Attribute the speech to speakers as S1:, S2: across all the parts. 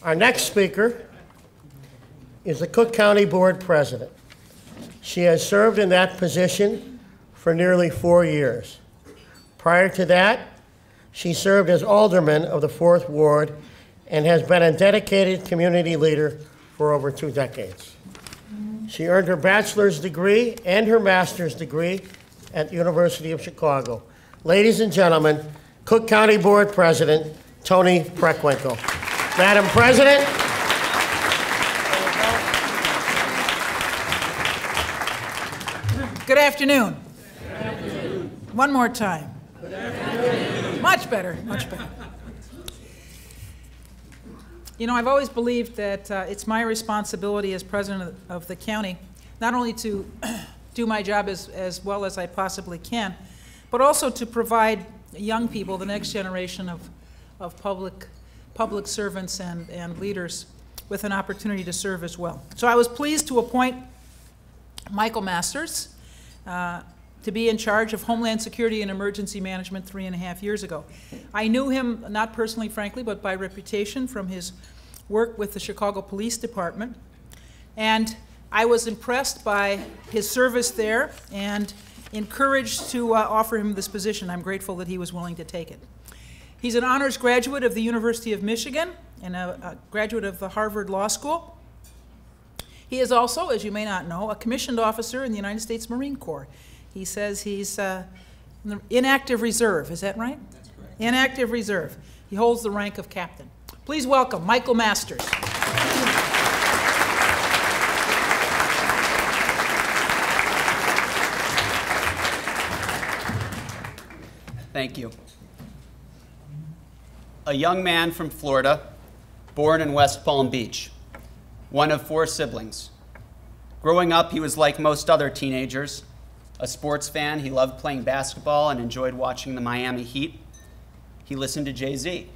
S1: Our next speaker is the Cook County Board President. She has served in that position for nearly 4 years. Prior to that, she served as alderman of the 4th Ward and has been a dedicated community leader for over 2 decades. She earned her bachelor's degree and her master's degree at the University of Chicago. Ladies and gentlemen, Cook County Board President, Toni Preckwinkle. Madam President.
S2: Good afternoon. Good afternoon. One more time. Good afternoon. Much better, much better. You know, I've always believed that it's my responsibility as president of the county not only to do my job as well as I possibly can, but also to provide young people, the next generation of public servants and leaders, with an opportunity to serve as well. So I was pleased to appoint Michael Masters to be in charge of Homeland Security and Emergency Management 3.5 years ago. I knew him, not personally, frankly, but by reputation from his work with the Chicago Police Department. And I was impressed by his service there and encouraged to offer him this position. I'm grateful that he was willing to take it. He's an honors graduate of the University of Michigan and a graduate of the Harvard Law School. He is also, as you may not know, a commissioned officer in the United States Marine Corps. He says he's in active reserve. Is that right? That's correct. In active reserve. He holds the rank of captain. Please welcome Michael Masters.
S3: Thank you. A young man from Florida, born in West Palm Beach, one of 4 siblings. Growing up, he was like most other teenagers, a sports fan. He loved playing basketball and enjoyed watching the Miami Heat. He listened to Jay-Z.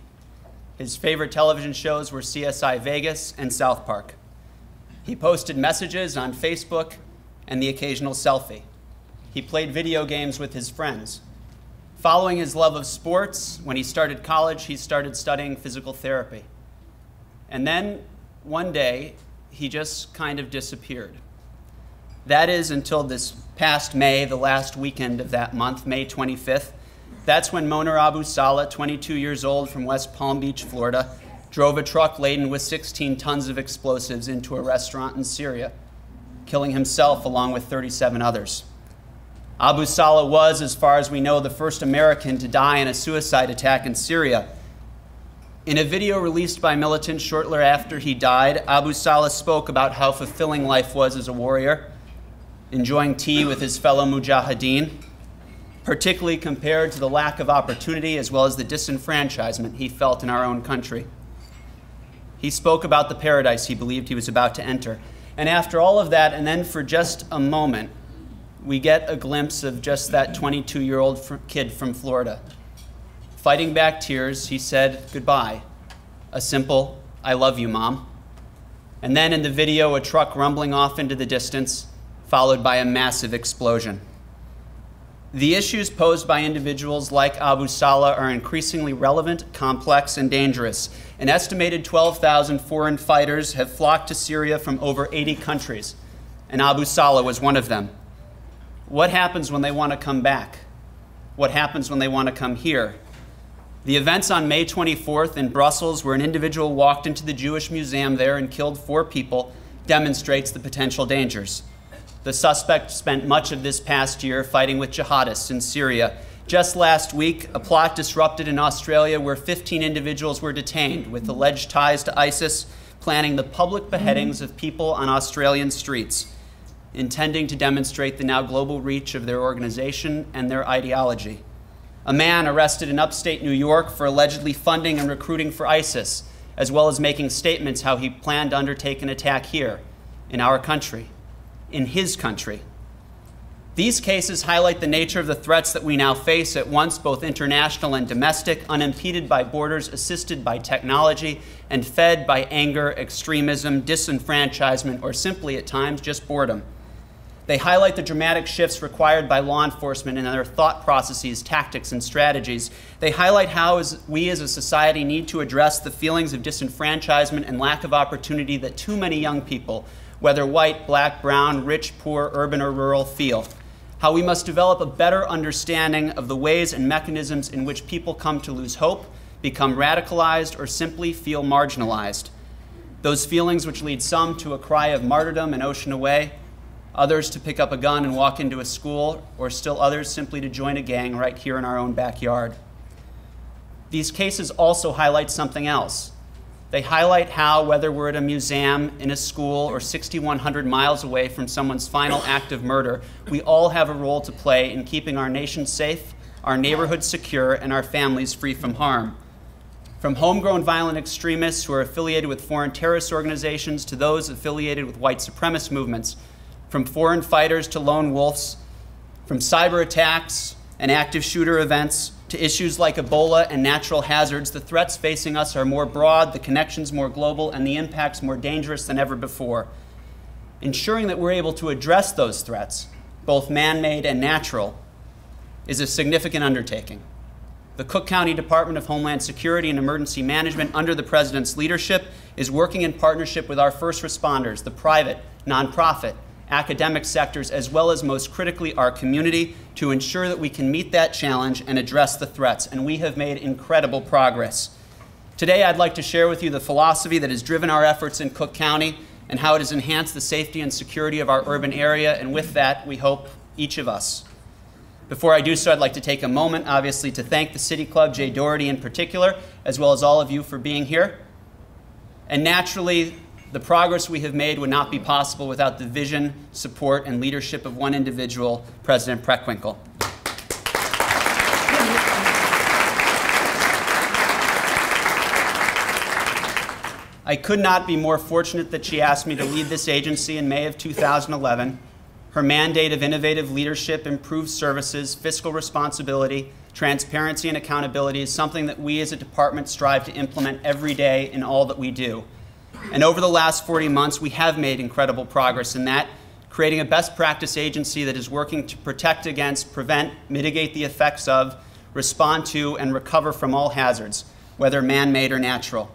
S3: His favorite television shows were CSI Vegas and South Park. He posted messages on Facebook and the occasional selfie. He played video games with his friends. Following his love of sports, when he started college, he started studying physical therapy. And then, one day, he just kind of disappeared. That is until this past May, the last weekend of that month, May 25th. That's when Moner Abu Salah, 22 years old from West Palm Beach, Florida, drove a truck laden with 16 tons of explosives into a restaurant in Syria, killing himself along with 37 others. Abu Salah was, as far as we know, the first American to die in a suicide attack in Syria. In a video released by militants shortly after he died, Abu Salah spoke about how fulfilling life was as a warrior, enjoying tea with his fellow mujahideen, particularly compared to the lack of opportunity as well as the disenfranchisement he felt in our own country. He spoke about the paradise he believed he was about to enter. And after all of that, and then for just a moment, we get a glimpse of just that 22-year-old kid from Florida. Fighting back tears, he said goodbye. A simple, "I love you, Mom." And then in the video, a truck rumbling off into the distance, followed by a massive explosion. The issues posed by individuals like Abu Salah are increasingly relevant, complex, and dangerous. An estimated 12,000 foreign fighters have flocked to Syria from over 80 countries, and Abu Salah was one of them. What happens when they want to come back? What happens when they want to come here? The events on May 24th in Brussels, where an individual walked into the Jewish museum there and killed 4 people, demonstrates the potential dangers. The suspect spent much of this past year fighting with jihadists in Syria. Just last week, a plot disrupted in Australia where 15 individuals were detained with alleged ties to ISIS, planning the public beheadings of people on Australian streets, intending to demonstrate the now global reach of their organization and their ideology. A man arrested in upstate New York for allegedly funding and recruiting for ISIS, as well as making statements how he planned to undertake an attack here, in our country, in his country. These cases highlight the nature of the threats that we now face, at once both international and domestic, unimpeded by borders, assisted by technology, and fed by anger, extremism, disenfranchisement, or simply at times just boredom. They highlight the dramatic shifts required by law enforcement in their thought processes, tactics, and strategies. They highlight how we as a society need to address the feelings of disenfranchisement and lack of opportunity that too many young people, whether white, black, brown, rich, poor, urban, or rural, feel. How we must develop a better understanding of the ways and mechanisms in which people come to lose hope, become radicalized, or simply feel marginalized. Those feelings which lead some to a cry of martyrdom and ocean away, others to pick up a gun and walk into a school, or still others simply to join a gang right here in our own backyard. These cases also highlight something else. They highlight how, whether we're at a museum, in a school, or 6,100 miles away from someone's final act of murder, we all have a role to play in keeping our nation safe, our neighborhoods secure, and our families free from harm. From homegrown violent extremists who are affiliated with foreign terrorist organizations to those affiliated with white supremacist movements, from foreign fighters to lone wolves, from cyber attacks and active shooter events to issues like Ebola and natural hazards, the threats facing us are more broad, the connections more global, and the impacts more dangerous than ever before. Ensuring that we're able to address those threats, both man-made and natural, is a significant undertaking. The Cook County Department of Homeland Security and Emergency Management, under the President's leadership, is working in partnership with our first responders, the private, nonprofit, academic sectors, as well as most critically our community, to ensure that we can meet that challenge and address the threats, and we have made incredible progress. Today I'd like to share with you the philosophy that has driven our efforts in Cook County and how it has enhanced the safety and security of our urban area, and with that, we hope, each of us. Before I do so, I'd like to take a moment, obviously, to thank the City Club, Jay Doherty in particular, as well as all of you for being here. And naturally, the progress we have made would not be possible without the vision, support, and leadership of one individual, President Preckwinkle. I could not be more fortunate that she asked me to lead this agency in May of 2011. Her mandate of innovative leadership, improved services, fiscal responsibility, transparency, and accountability is something that we as a department strive to implement every day in all that we do. And over the last 40 months, we have made incredible progress in that, creating a best practice agency that is working to protect against, prevent, mitigate the effects of, respond to, and recover from all hazards, whether man-made or natural.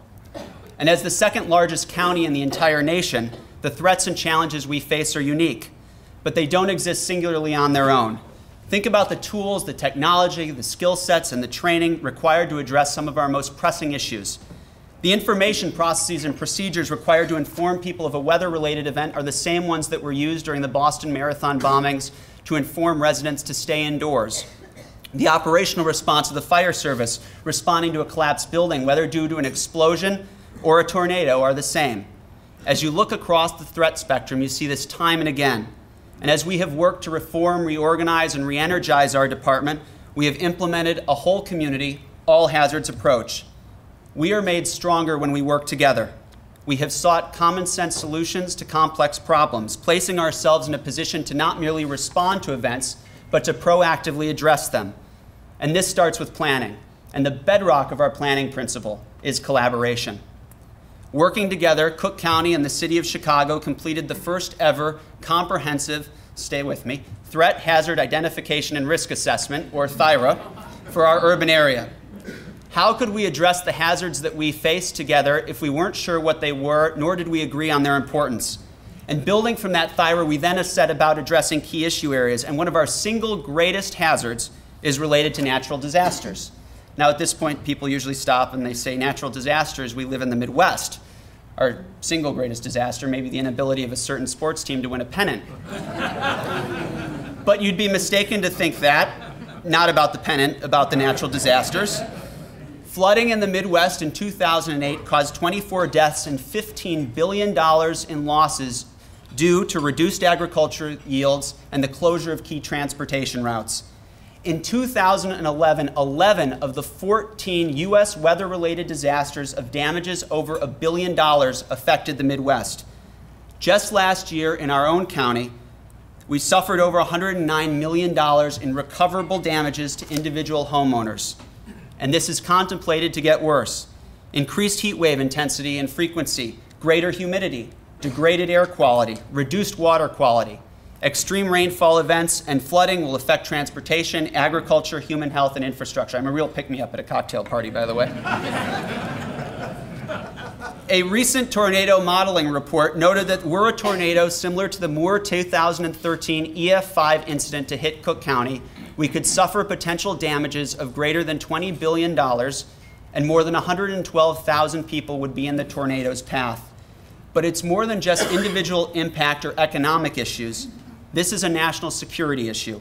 S3: And as the second largest county in the entire nation, the threats and challenges we face are unique, but they don't exist singularly on their own. Think about the tools, the technology, the skill sets, and the training required to address some of our most pressing issues. The information processes and procedures required to inform people of a weather-related event are the same ones that were used during the Boston Marathon bombings to inform residents to stay indoors. The operational response of the fire service responding to a collapsed building, whether due to an explosion or a tornado, are the same. As you look across the threat spectrum, you see this time and again. And as we have worked to reform, reorganize, and re-energize our department, we have implemented a whole community, all hazards approach. We are made stronger when we work together. We have sought common sense solutions to complex problems, placing ourselves in a position to not merely respond to events, but to proactively address them. And this starts with planning. And the bedrock of our planning principle is collaboration. Working together, Cook County and the City of Chicago completed the first ever comprehensive, stay with me, Threat Hazard Identification and Risk Assessment, or THIRA, for our urban area. How could we address the hazards that we face together if we weren't sure what they were, nor did we agree on their importance? And building from that THIRA, we then set about addressing key issue areas, and one of our single greatest hazards is related to natural disasters. Now, at this point, people usually stop and they say natural disasters. We live in the Midwest. Our single greatest disaster may be the inability of a certain sports team to win a pennant. But you'd be mistaken to think that, not about the pennant, about the natural disasters. Flooding in the Midwest in 2008 caused 24 deaths and $15 billion in losses due to reduced agriculture yields and the closure of key transportation routes. In 2011, 11 of the 14 U.S. weather-related disasters of damages over $1 billion affected the Midwest. Just last year in our own county, we suffered over $109 million in recoverable damages to individual homeowners. And this is contemplated to get worse. Increased heat wave intensity and frequency, greater humidity, degraded air quality, reduced water quality, Extreme rainfall events and flooding will affect transportation, agriculture, human health, and infrastructure. I'm a real pick-me-up at a cocktail party, by the way. A recent tornado modeling report noted that were a tornado similar to the Moore 2013 EF5 incident to hit Cook County, we could suffer potential damages of greater than $20 billion, and more than 112,000 people would be in the tornado's path. But it's more than just individual impact or economic issues. This is a national security issue.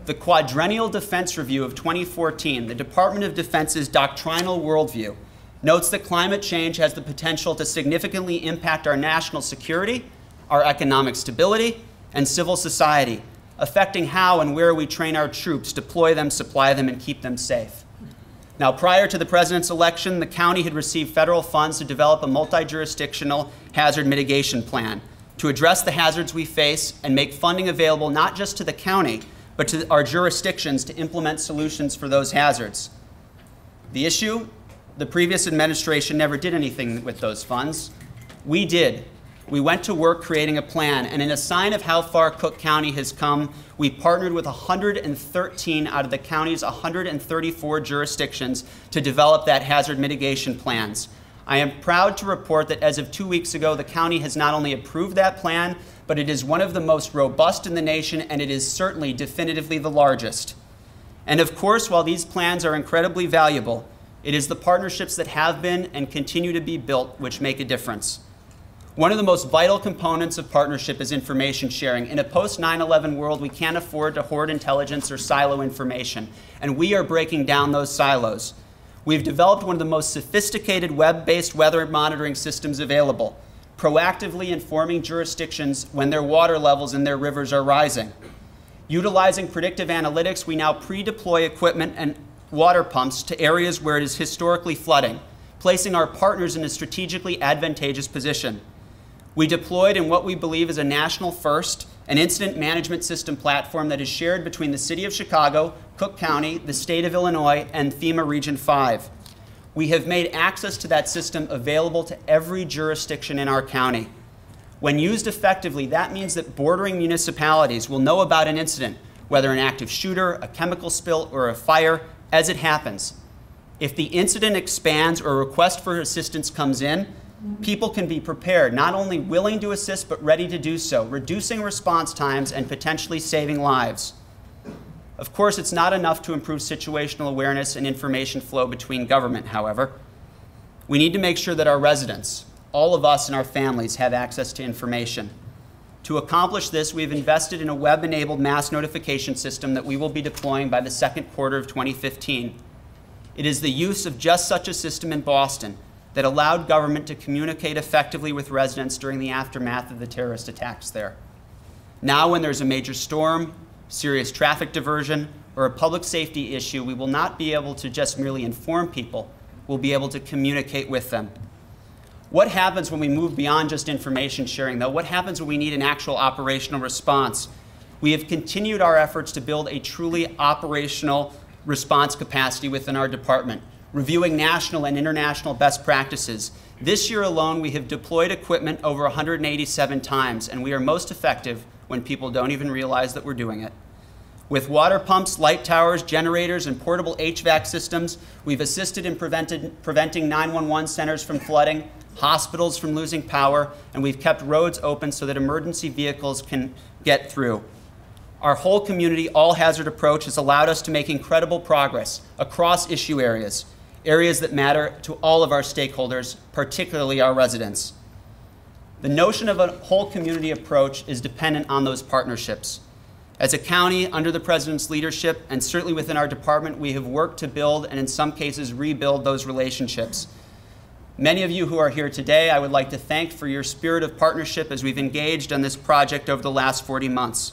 S3: The Quadrennial Defense Review of 2014, the Department of Defense's doctrinal worldview, notes that climate change has the potential to significantly impact our national security, our economic stability, and civil society, affecting how and where we train our troops, deploy them, supply them, and keep them safe. Now, prior to the president's election, the county had received federal funds to develop a multi-jurisdictional hazard mitigation plan to address the hazards we face and make funding available not just to the county, but to our jurisdictions to implement solutions for those hazards. The issue, the previous administration never did anything with those funds. We did. We went to work creating a plan, and in a sign of how far Cook County has come, we partnered with 113 out of the county's 134 jurisdictions to develop that hazard mitigation plans. I am proud to report that as of 2 weeks ago, the county has not only approved that plan, but it is one of the most robust in the nation, and it is certainly definitively the largest. And of course, while these plans are incredibly valuable, it is the partnerships that have been and continue to be built which make a difference. One of the most vital components of partnership is information sharing. In a post-9/11 world, we can't afford to hoard intelligence or silo information, and we are breaking down those silos. We've developed one of the most sophisticated web-based weather monitoring systems available, proactively informing jurisdictions when their water levels in their rivers are rising. Utilizing predictive analytics, we now pre-deploy equipment and water pumps to areas where it is historically flooding, placing our partners in a strategically advantageous position. We deployed in what we believe is a national first, an incident management system platform that is shared between the City of Chicago, Cook County, the State of Illinois, and FEMA Region 5. We have made access to that system available to every jurisdiction in our county. When used effectively, that means that bordering municipalities will know about an incident, whether an active shooter, a chemical spill, or a fire, as it happens. If the incident expands or a request for assistance comes in, people can be prepared, not only willing to assist, but ready to do so, reducing response times and potentially saving lives. Of course, it's not enough to improve situational awareness and information flow between government, however. We need to make sure that our residents, all of us and our families, have access to information. To accomplish this, we've invested in a web-enabled mass notification system that we will be deploying by the second quarter of 2015. It is the use of just such a system in Boston that allowed government to communicate effectively with residents during the aftermath of the terrorist attacks there. Now, when there's a major storm, serious traffic diversion, or a public safety issue, we will not be able to just merely inform people, we'll be able to communicate with them. What happens when we move beyond just information sharing, though? What happens when we need an actual operational response? We have continued our efforts to build a truly operational response capacity within our department, reviewing national and international best practices. This year alone, we have deployed equipment over 187 times, and we are most effective when people don't even realize that we're doing it. With water pumps, light towers, generators, and portable HVAC systems, we've assisted in preventing 911 centers from flooding, hospitals from losing power, and we've kept roads open so that emergency vehicles can get through. Our whole community all-hazard approach has allowed us to make incredible progress across issue areas, areas that matter to all of our stakeholders, particularly our residents. The notion of a whole community approach is dependent on those partnerships. As a county, under the President's leadership, and certainly within our department, we have worked to build and in some cases rebuild those relationships. Many of you who are here today, I would like to thank for your spirit of partnership as we've engaged on this project over the last 40 months.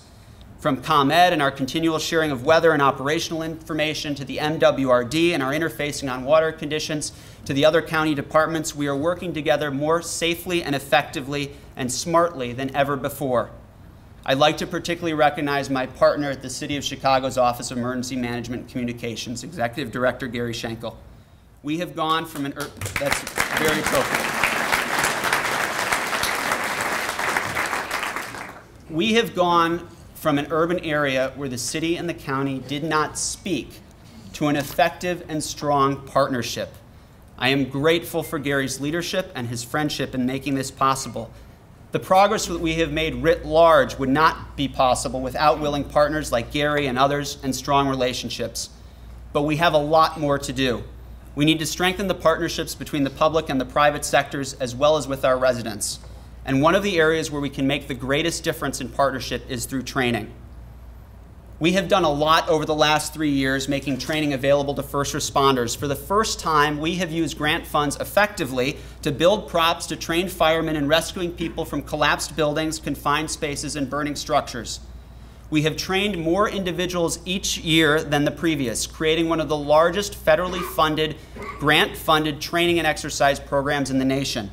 S3: From ComEd and our continual sharing of weather and operational information to the MWRD and our interfacing on water conditions to the other county departments, we are working together more safely and effectively and smartly than ever before. I'd like to particularly recognize my partner at the City of Chicago's Office of Emergency Management and Communications, Executive Director Gary Schenkel. We have gone from that's very appropriate. We have gone from an urban area where the city and the county did not speak to an effective and strong partnership. I am grateful for Gary's leadership and his friendship in making this possible. The progress that we have made writ large would not be possible without willing partners like Gary and others and strong relationships. But we have a lot more to do. We need to strengthen the partnerships between the public and the private sectors as well as with our residents. And one of the areas where we can make the greatest difference in partnership is through training. We have done a lot over the last 3 years making training available to first responders. For the first time, we have used grant funds effectively to build props to train firemen in rescuing people from collapsed buildings, confined spaces, and burning structures. We have trained more individuals each year than the previous, creating one of the largest federally funded, grant-funded training and exercise programs in the nation.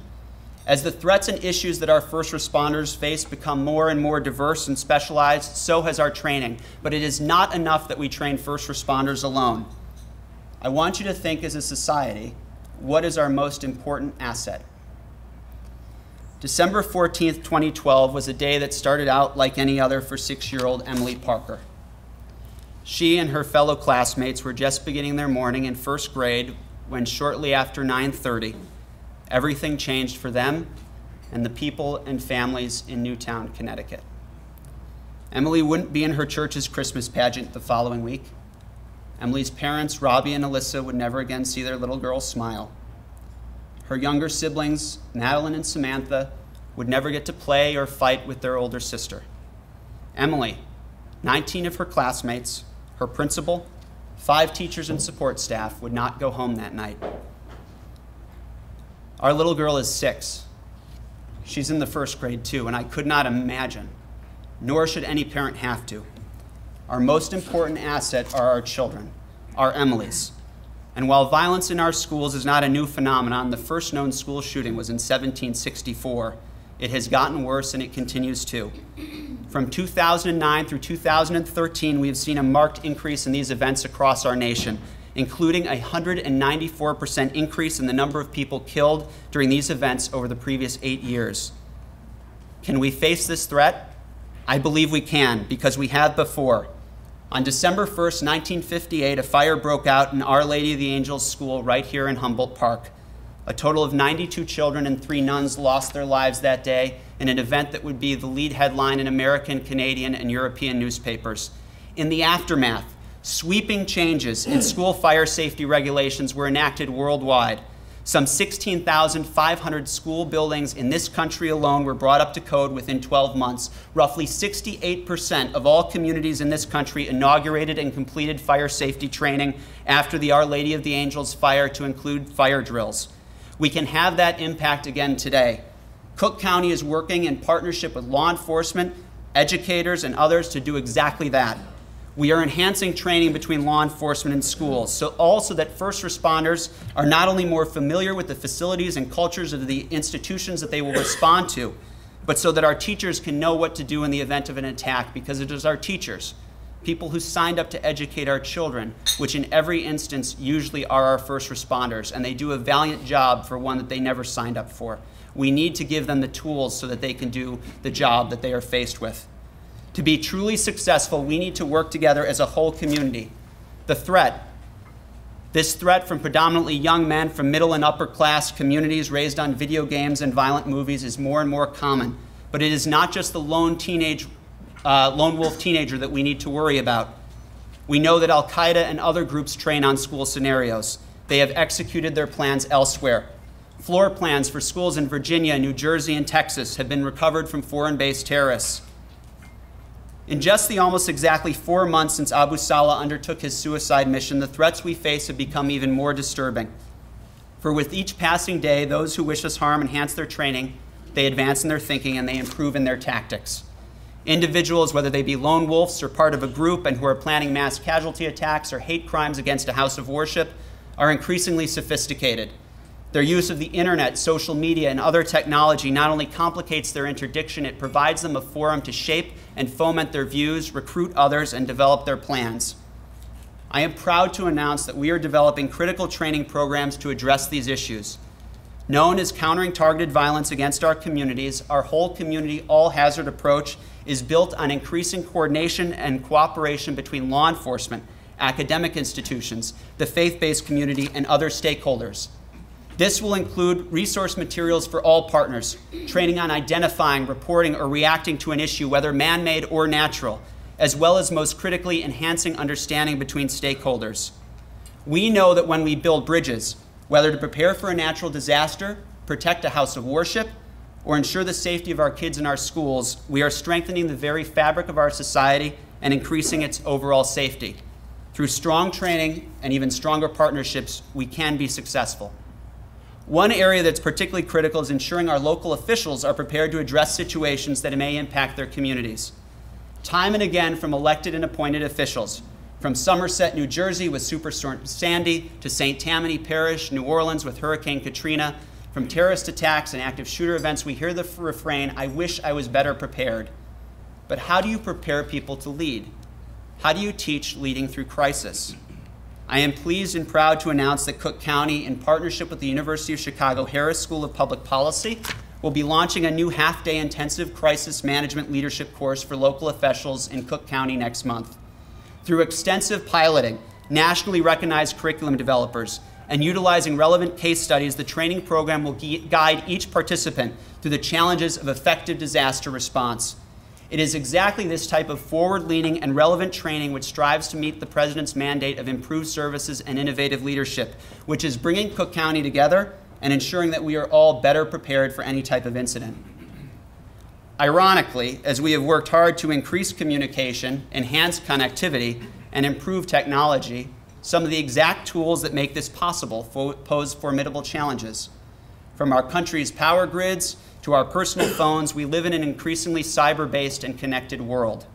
S3: As the threats and issues that our first responders face become more and more diverse and specialized, so has our training. But it is not enough that we train first responders alone. I want you to think as a society, what is our most important asset? December 14th, 2012 was a day that started out like any other for 6-year-old Emily Parker. She and her fellow classmates were just beginning their morning in first grade when shortly after 9:30, everything changed for them and the people and families in Newtown, Connecticut. Emily wouldn't be in her church's Christmas pageant the following week. Emily's parents, Robbie and Alyssa, would never again see their little girl smile. Her younger siblings, Madeline and Samantha, would never get to play or fight with their older sister. Emily, 19 of her classmates, her principal, 5 teachers and support staff would not go home that night. Our little girl is 6. She's in the first grade too, and I could not imagine, nor should any parent have to. Our most important asset are our children, our Emilys. And while violence in our schools is not a new phenomenon, the first known school shooting was in 1764. It has gotten worse and it continues to. From 2009 through 2013, we have seen a marked increase in these events across our nation, including a 194% increase in the number of people killed during these events over the previous 8 years. Can we face this threat? I believe we can, because we have before. On December 1st, 1958, a fire broke out in Our Lady of the Angels School right here in Humboldt Park. A total of 92 children and 3 nuns lost their lives that day in an event that would be the lead headline in American, Canadian, and European newspapers. In the aftermath, sweeping changes in school fire safety regulations were enacted worldwide. Some 16,500 school buildings in this country alone were brought up to code within 12 months. Roughly 68% of all communities in this country inaugurated and completed fire safety training after the Our Lady of the Angels fire to include fire drills. We can have that impact again today. Cook County is working in partnership with law enforcement, educators, and others to do exactly that. We are enhancing training between law enforcement and schools, so also that first responders are not only more familiar with the facilities and cultures of the institutions that they will respond to, but so that our teachers can know what to do in the event of an attack, because it is our teachers, people who signed up to educate our children, which in every instance usually are our first responders, and they do a valiant job for one that they never signed up for. We need to give them the tools so that they can do the job that they are faced with. To be truly successful, we need to work together as a whole community. This threat from predominantly young men from middle and upper class communities raised on video games and violent movies is more and more common. But it is not just the lone wolf teenager that we need to worry about. We know that Al-Qaeda and other groups train on school scenarios. They have executed their plans elsewhere. Floor plans for schools in Virginia, New Jersey, and Texas have been recovered from foreign-based terrorists. In just the almost exactly 4 months since Abu Salah undertook his suicide mission, the threats we face have become even more disturbing. For with each passing day, those who wish us harm enhance their training, they advance in their thinking, and they improve in their tactics. Individuals, whether they be lone wolves or part of a group and who are planning mass casualty attacks or hate crimes against a house of worship, are increasingly sophisticated. Their use of the internet, social media, and other technology not only complicates their interdiction, it provides them a forum to shape and foment their views, recruit others, and develop their plans. I am proud to announce that we are developing critical training programs to address these issues. Known as Countering Targeted Violence Against Our Communities, our whole community all-hazard approach is built on increasing coordination and cooperation between law enforcement, academic institutions, the faith-based community, and other stakeholders. This will include resource materials for all partners, training on identifying, reporting, or reacting to an issue, whether man-made or natural, as well as, most critically, enhancing understanding between stakeholders. We know that when we build bridges, whether to prepare for a natural disaster, protect a house of worship, or ensure the safety of our kids in our schools, we are strengthening the very fabric of our society and increasing its overall safety. Through strong training and even stronger partnerships, we can be successful. One area that's particularly critical is ensuring our local officials are prepared to address situations that may impact their communities. Time and again, from elected and appointed officials, from Somerset, New Jersey with Superstorm Sandy, to St. Tammany Parish, New Orleans with Hurricane Katrina, from terrorist attacks and active shooter events, we hear the refrain, "I wish I was better prepared." But how do you prepare people to lead? How do you teach leading through crisis? I am pleased and proud to announce that Cook County, in partnership with the University of Chicago Harris School of Public Policy, will be launching a new half-day intensive crisis management leadership course for local officials in Cook County next month. Through extensive piloting, nationally recognized curriculum developers, and utilizing relevant case studies, the training program will guide each participant through the challenges of effective disaster response. It is exactly this type of forward-leaning and relevant training which strives to meet the President's mandate of improved services and innovative leadership, which is bringing Cook County together and ensuring that we are all better prepared for any type of incident. Ironically, as we have worked hard to increase communication, enhance connectivity, and improve technology, some of the exact tools that make this possible pose formidable challenges. From our country's power grids to our personal phones, we live in an increasingly cyber-based and connected world.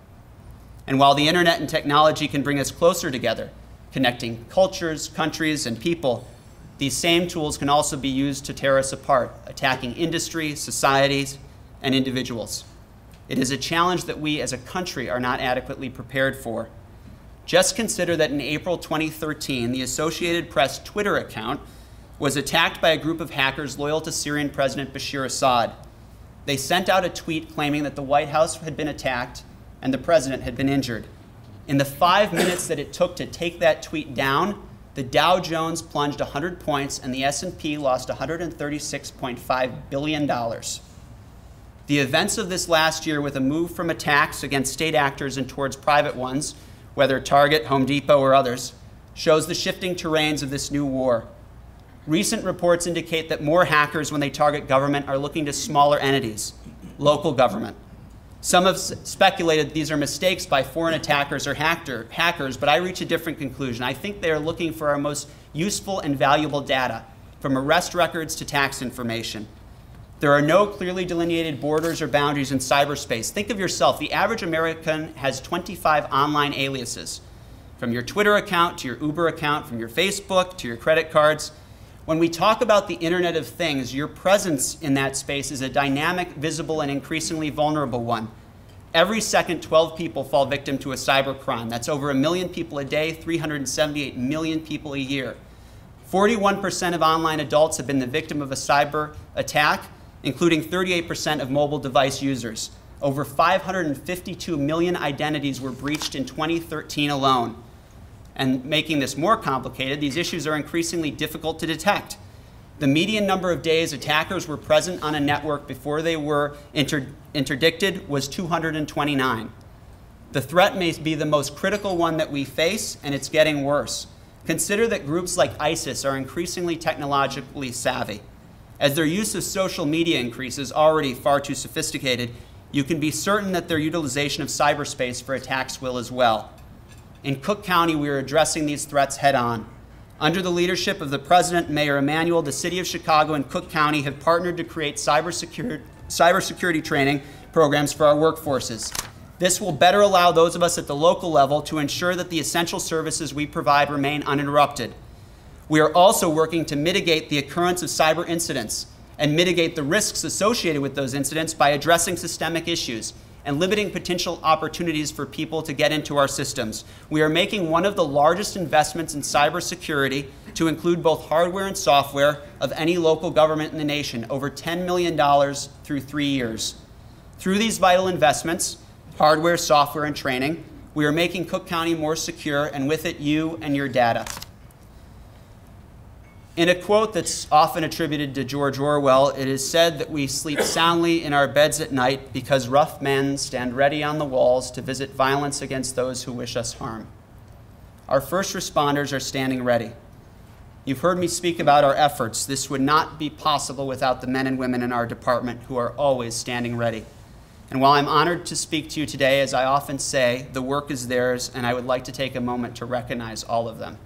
S3: And while the internet and technology can bring us closer together, connecting cultures, countries, and people, these same tools can also be used to tear us apart, attacking industry, societies, and individuals. It is a challenge that we as a country are not adequately prepared for. Just consider that in April 2013, the Associated Press Twitter account was attacked by a group of hackers loyal to Syrian President Bashar Assad. They sent out a tweet claiming that the White House had been attacked and the president had been injured. In the 5 minutes that it took to take that tweet down, the Dow Jones plunged 100 points and the S&P lost $136.5 billion. The events of this last year, with a move from attacks against state actors and towards private ones, whether Target, Home Depot, or others, shows the shifting terrains of this new war. Recent reports indicate that more hackers, when they target government, are looking to smaller entities, local government. Some have speculated these are mistakes by foreign attackers or hackers, but I reach a different conclusion. I think they are looking for our most useful and valuable data, from arrest records to tax information. There are no clearly delineated borders or boundaries in cyberspace. Think of yourself. The average American has 25 online aliases, from your Twitter account to your Uber account, from your Facebook to your credit cards. When we talk about the Internet of Things, your presence in that space is a dynamic, visible, and increasingly vulnerable one. Every second, 12 people fall victim to a cybercrime. That's over 1 million people a day, 378 million people a year. 41% of online adults have been the victim of a cyber attack, including 38% of mobile device users. Over 552 million identities were breached in 2013 alone. And making this more complicated, these issues are increasingly difficult to detect. The median number of days attackers were present on a network before they were interdicted was 229. The threat may be the most critical one that we face, and it's getting worse. Consider that groups like ISIS are increasingly technologically savvy. As their use of social media increases, already far too sophisticated, you can be certain that their utilization of cyberspace for attacks will as well. In Cook County, we are addressing these threats head on. Under the leadership of the President, Mayor Emanuel, the City of Chicago and Cook County have partnered to create cybersecurity training programs for our workforces. This will better allow those of us at the local level to ensure that the essential services we provide remain uninterrupted. We are also working to mitigate the occurrence of cyber incidents and mitigate the risks associated with those incidents by addressing systemic issues and limiting potential opportunities for people to get into our systems. We are making one of the largest investments in cybersecurity to include both hardware and software of any local government in the nation, over $10 million through 3 years. Through these vital investments, hardware, software, and training, we are making Cook County more secure, and with it, you and your data. In a quote that's often attributed to George Orwell, it is said that we sleep soundly in our beds at night because rough men stand ready on the walls to visit violence against those who wish us harm. Our first responders are standing ready. You've heard me speak about our efforts. This would not be possible without the men and women in our department who are always standing ready. And while I'm honored to speak to you today, as I often say, the work is theirs, and I would like to take a moment to recognize all of them.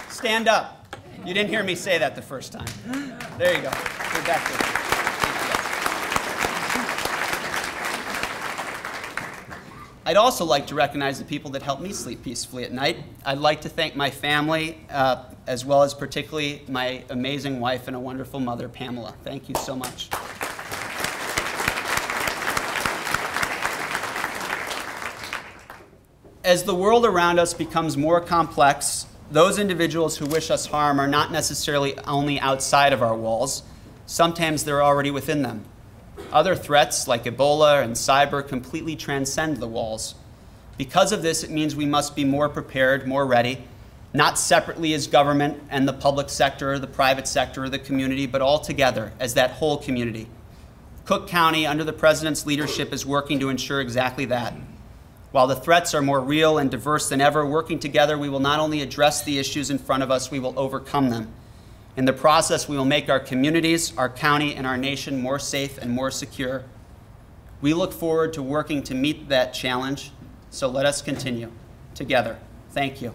S3: Stand up. You didn't hear me say that the first time. There you go. You're back there. I'd also like to recognize the people that help me sleep peacefully at night. I'd like to thank my family, as well as particularly my amazing wife and a wonderful mother, Pamela. Thank you so much. As the world around us becomes more complex, those individuals who wish us harm are not necessarily only outside of our walls. Sometimes they're already within them. Other threats, like Ebola and cyber, completely transcend the walls. Because of this, it means we must be more prepared, more ready, not separately as government and the public sector, or the private sector, or the community, but all together as that whole community. Cook County, under the President's leadership, is working to ensure exactly that. While the threats are more real and diverse than ever, working together, we will not only address the issues in front of us, we will overcome them. In the process, we will make our communities, our county, and our nation more safe and more secure. We look forward to working to meet that challenge, so let us continue together. Thank you.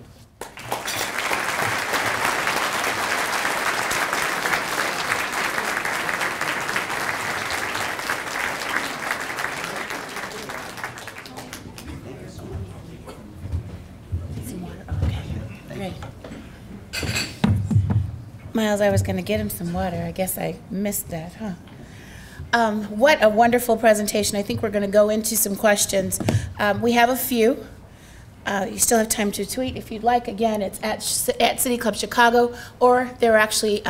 S4: Miles, I was going to get him some water. I guess I missed that, huh? What a wonderful presentation. I think we're going to go into some questions. We have a few. You still have time to tweet if you'd like. Again, it's at City Club Chicago, or they're actually,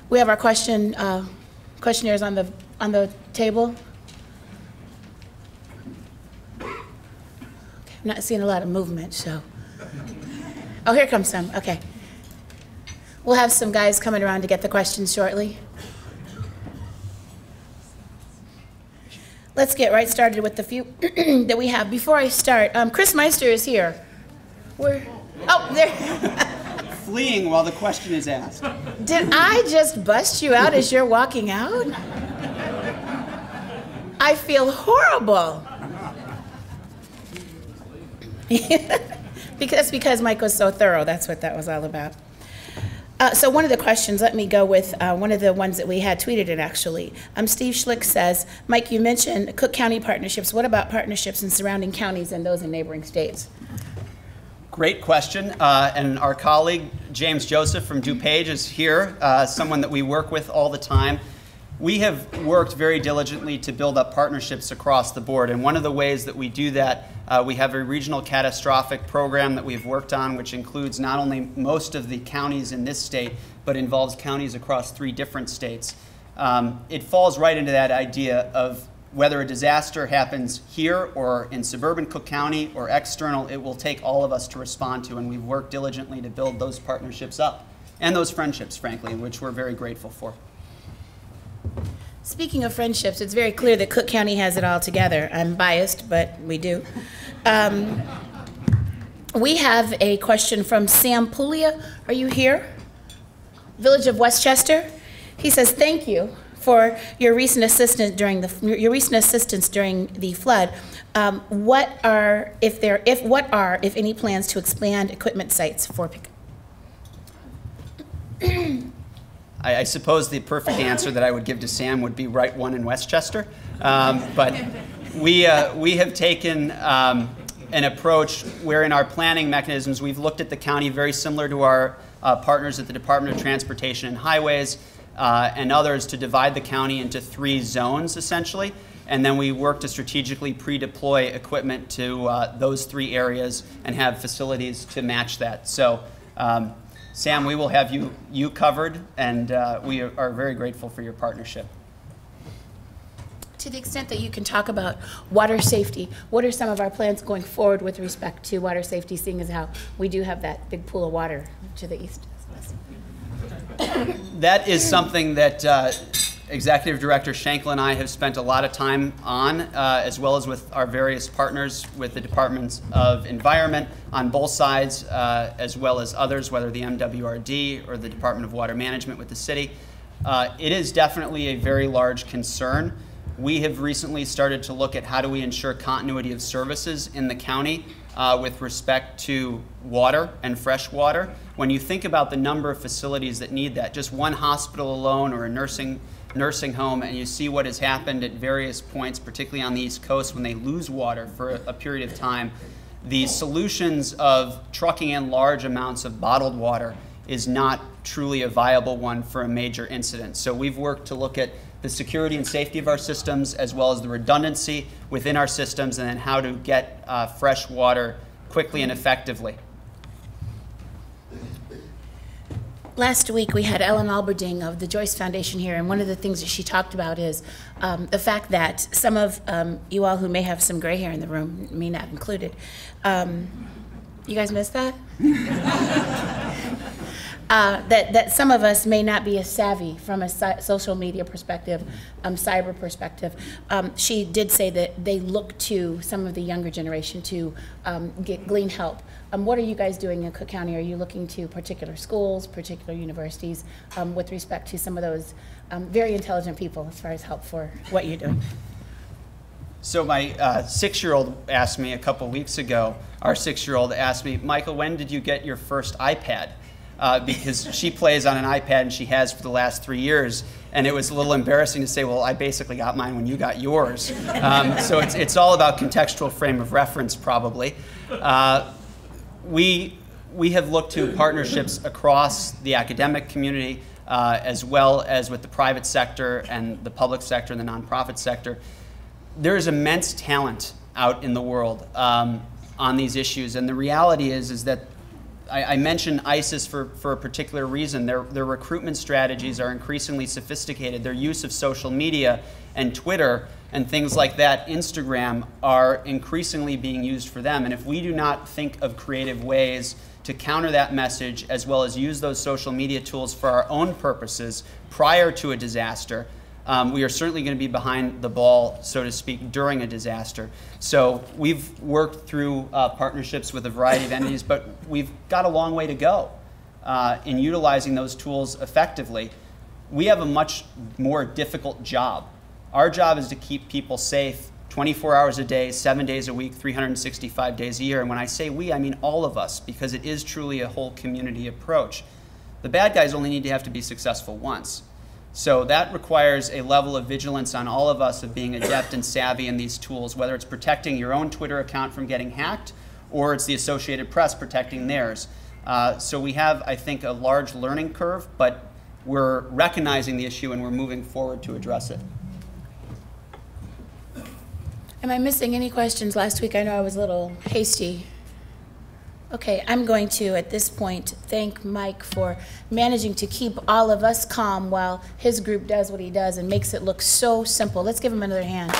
S4: we have our questionnaires on the table. Okay, I'm not seeing a lot of movement, so. Oh, here comes some. Okay. We'll have some guys coming around to get the questions shortly. Let's get right started with the few that we have. Before I start, Chris Meister is here. Where? Oh, there.
S3: Fleeing while the question is asked.
S4: Did I just bust you out as you're walking out? I feel horrible. Because Mike was so thorough. That's what that was all about. So one of the questions, let me go with one of the ones that we had tweeted in, actually. Steve Schlick says, Mike, you mentioned Cook County partnerships. What about partnerships in surrounding counties and those in neighboring states?
S3: Great question. And our colleague, James Joseph from DuPage, is here, someone that we work with all the time. We have worked very diligently to build up partnerships across the board. And one of the ways that we do that, we have a regional catastrophic program that we've worked on, which includes not only most of the counties in this state, but involves counties across 3 different states. It falls right into that idea of whether a disaster happens here or in suburban Cook County or external, it will take all of us to respond to. And we've worked diligently to build those partnerships up and those friendships, frankly, which we're very grateful for.
S4: Speaking of friendships, it's very clear that Cook County has it all together. I'm biased, but we do. We have a question from Sam Puglia. Are you here? Village of Westchester. He says, thank you for your recent assistance during the flood. What are, if any, plans to expand equipment sites for pickup?
S3: I suppose the perfect answer that I would give to Sam would be right one in Westchester. But we have taken an approach where in our planning mechanisms, we've looked at the county very similar to our partners at the Department of Transportation and Highways and others to divide the county into 3 zones, essentially. And then we work to strategically pre-deploy equipment to those 3 areas and have facilities to match that. So, Sam, we will have you covered, and we are very grateful for your partnership.
S4: To the extent that you can talk about water safety, what are some of our plans going forward with respect to water safety, seeing as how we do have that big pool of water to the east?
S3: That is something that Executive Director Schenkel and I have spent a lot of time on, as well as with our various partners with the Departments of Environment on both sides, as well as others, whether the MWRD or the Department of Water Management with the city. It is definitely a very large concern. We have recently started to look at how do we ensure continuity of services in the county with respect to water and fresh water. When you think about the number of facilities that need that, just one hospital alone or a nursing home, and you see what has happened at various points, particularly on the East Coast, when they lose water for a period of time, the solutions of trucking in large amounts of bottled water is not truly a viable one for a major incident. So we've worked to look at the security and safety of our systems, as well as the redundancy within our systems, and then how to get fresh water quickly and effectively.
S4: Last week, we had Ellen Alberding of the Joyce Foundation here, and one of the things that she talked about is the fact that some of you all who may have some gray hair in the room, me not included, you guys missed that? That some of us may not be as savvy from a social media perspective, cyber perspective. She did say that they look to some of the younger generation to glean help. What are you guys doing in Cook County? Are you looking to particular schools, particular universities, with respect to some of those very intelligent people as far as help for what you're doing?
S3: So my 6-year-old asked me a couple weeks ago, our 6-year-old asked me, Michael, when did you get your first iPad? Because she plays on an iPad and she has for the last 3 years, and it was a little embarrassing to say, well, I basically got mine when you got yours. So it's all about contextual frame of reference, probably. We have looked to partnerships across the academic community, as well as with the private sector and the public sector and the nonprofit sector. There is immense talent out in the world on these issues, and the reality is that I mentioned ISIS for a particular reason. Their recruitment strategies are increasingly sophisticated. Their use of social media and Twitter and things like that, Instagram, are increasingly being used for them. And if we do not think of creative ways to counter that message, as well as use those social media tools for our own purposes prior to a disaster, we are certainly going to be behind the ball, so to speak, during a disaster. So we've worked through partnerships with a variety of entities, but we've got a long way to go in utilizing those tools effectively. We have a much more difficult job. Our job is to keep people safe 24 hours a day, 7 days a week, 365 days a year. And when I say we, I mean all of us, because it is truly a whole community approach. The bad guys only need to have to be successful once. So that requires a level of vigilance on all of us of being adept and savvy in these tools, whether it's protecting your own Twitter account from getting hacked, or it's the Associated Press protecting theirs. So we have, I think, a large learning curve, but we're recognizing the issue and we're moving forward to address it.
S4: Am I missing any questions? Last week I know I was a little hasty. Okay, I'm going to, at this point, thank Mike for managing to keep all of us calm while his group does what he does and makes it look so simple. Let's give him another hand.